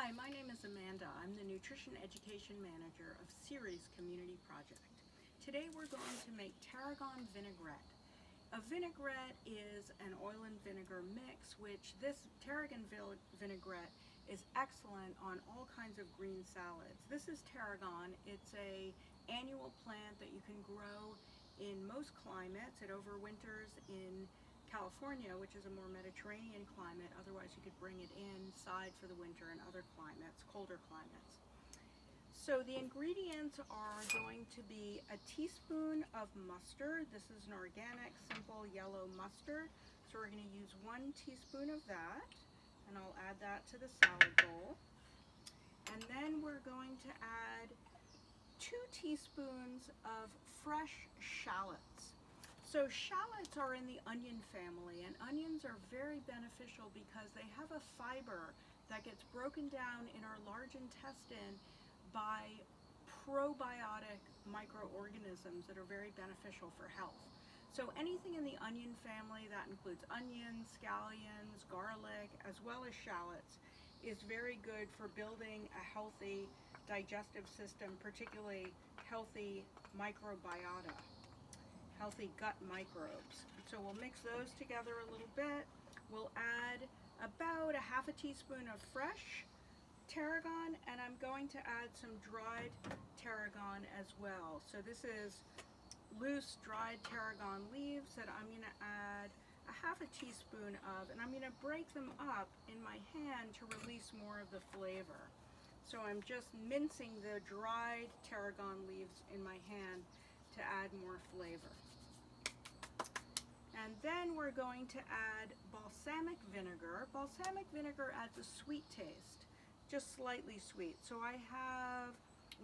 Hi, my name is Amanda. I'm the Nutrition Education Manager of Ceres Community Project. Today we're going to make tarragon vinaigrette. A vinaigrette is an oil and vinegar mix, which this tarragon vinaigrette is excellent on all kinds of green salads. This is tarragon. It's an annual plant that you can grow in most climates. It overwinters in California, which is a more Mediterranean climate. Otherwise you could bring it inside for the winter in other climates, colder climates. So the ingredients are going to be a teaspoon of mustard. This is an organic, simple yellow mustard. So we're going to use 1 teaspoon of that, and I'll add that to the salad bowl. And then we're going to add 2 teaspoons of fresh shallots. So shallots are in the onion family, and onions are very beneficial because they have a fiber that gets broken down in our large intestine by probiotic microorganisms that are very beneficial for health. So anything in the onion family, that includes onions, scallions, garlic, as well as shallots, is very good for building a healthy digestive system, particularly healthy microbiota, healthy gut microbes. So we'll mix those together a little bit. We'll add about a half a teaspoon of fresh tarragon, and I'm going to add some dried tarragon as well. So this is loose dried tarragon leaves that I'm going to add a half a teaspoon of, and I'm going to break them up in my hand to release more of the flavor. So I'm just mincing the dried tarragon leaves in my hand to add more flavor. And then we're going to add balsamic vinegar. Balsamic vinegar adds a sweet taste, just slightly sweet. So I have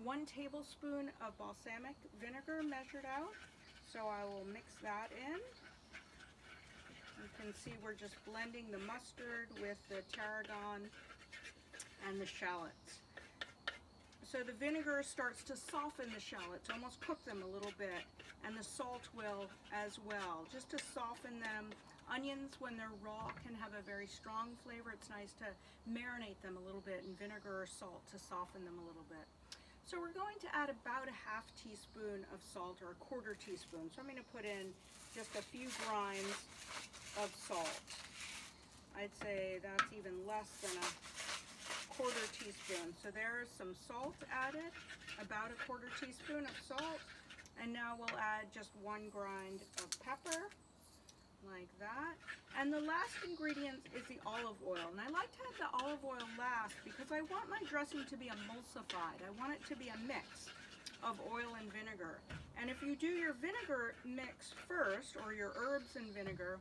1 tablespoon of balsamic vinegar measured out. So I will mix that in. You can see we're just blending the mustard with the tarragon and the shallots. So the vinegar starts to soften the shallots, almost cook them a little bit, and the salt will as well, just to soften them. Onions, when they're raw, can have a very strong flavor. It's nice to marinate them a little bit in vinegar or salt to soften them a little bit. So we're going to add about a half teaspoon of salt, or a 1/4 teaspoon. So I'm going to put in just a few grinds of salt. I'd say that's even less than a 1/4 teaspoon. So there's some salt added, about a 1/4 teaspoon of salt. And now we'll add just 1 grind of pepper, like that. And the last ingredient is the olive oil. And I like to add the olive oil last because I want my dressing to be emulsified. I want it to be a mix of oil and vinegar. And if you do your vinegar mix first, or your herbs and vinegar,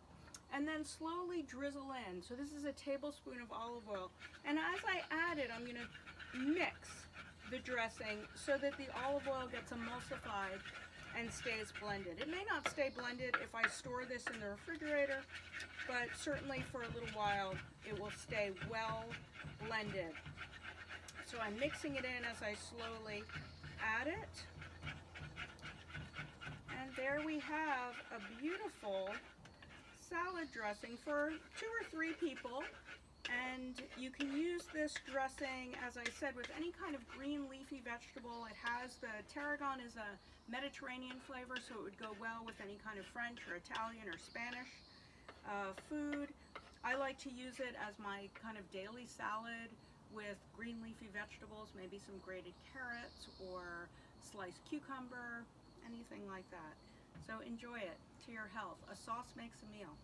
and then slowly drizzle in. So this is a tablespoon of olive oil. And as I add it, I'm going to mix the dressing so that the olive oil gets emulsified and stays blended. It may not stay blended if I store this in the refrigerator, but certainly for a little while it will stay well blended. So I'm mixing it in as I slowly add it. And there we have a beautiful salad dressing for 2 or 3 people. And you can use this dressing, as I said, with any kind of green leafy vegetable. It has, the tarragon is a Mediterranean flavor, so it would go well with any kind of French or Italian or Spanish food. I like to use it as my kind of daily salad with green leafy vegetables, maybe some grated carrots or sliced cucumber, anything like that. So enjoy it to your health. A sauce makes a meal.